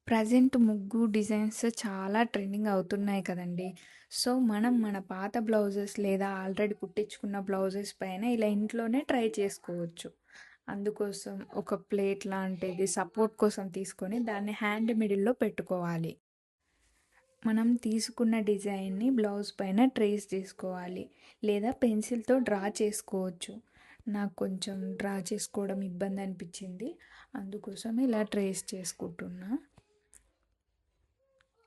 Present ముగ్గు designs చాలా trending అవుతున్నాయి కదండీ! సో, మనం మన పాత బ్లౌజెస్ లేదా ఆల్రెడీ కుట్టించుకున్న బ్లౌజెస్ పైన ఇలా ఇంట్లోనే ట్రై చేసుకోవచ్చు. అందుకోసం ఒక ప్లేట్ లాంటిది సపోర్ట్ కోసం తీసుకొని దాన్ని హ్యాండ్ మిడిల్‌లో పెట్టుకోవాలి. మనం తీసుకున్న డిజైన్‌ని బ్లౌజ్ పైన ట్రేస్ చేసుకోవాలి. లేదా పెన్సిల్‌తో డ్రా చేసుకోవచ్చు. నాకు కొంచెం డ్రా చేసుకోవడం ఇబ్బంది అనిపించింది. అందుకోసం ఇలా ట్రేస్ చేసుకుంటున్నా.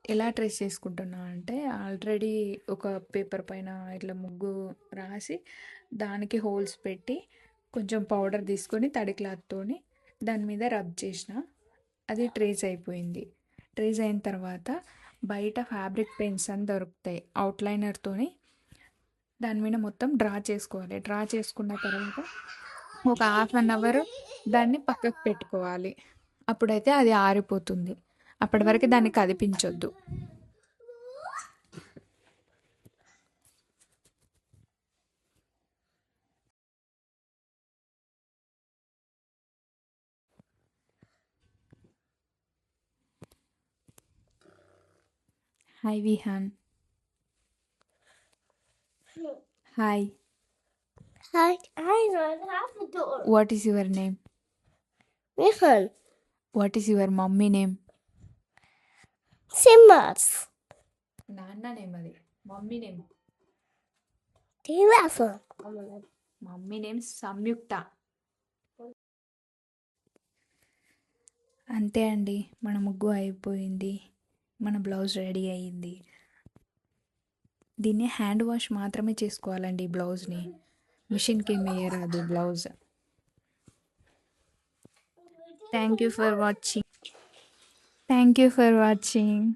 ఎలా ట్రేస్ చేసుకుంటున్నా అంటే ఆల్రెడీ ఒక పేపర్ పైన ఇట్లా ముగ్గు రాసి దానికి హోల్స్ పెట్టి కొంచెం పౌడర్ తీసుకొని తడి క్లాత్తోని దాని మీద రబ్ చేసిన అది ట్రేస్ అయిపోయింది. ట్రేస్ అయిన తర్వాత బయట ఫ్యాబ్రిక్ పెన్స్ అని దొరుకుతాయి అవుట్లైనర్తోని దాని మీద మొత్తం డ్రా చేసుకోవాలి. డ్రా చేసుకున్న తర్వాత ఒక హాఫ్ అన్ అవర్ దాన్ని పక్కకు పెట్టుకోవాలి. అప్పుడైతే అది ఆరిపోతుంది. అప్పటి వరకు దాన్ని కదిపించొద్దు. Hi Vihaan. Hi. Hi, I don't have the door. What is your name? Listen, what is your mummy name? Simmers. నాన్న నేమ్ అది. Mummy name Telephone. Mummy name Samyuktha. అంతే అండి, మన ముగ్గు అయిపోయింది. మన బ్లౌజ్ రెడీ అయ్యింది. దీన్ని హ్యాండ్ వాష్ మాత్రమే చేసుకోవాలండి. ఈ బ్లౌజ్ని మిషన్కి ఏమి వేయరాదు blouse. Thank you for watching.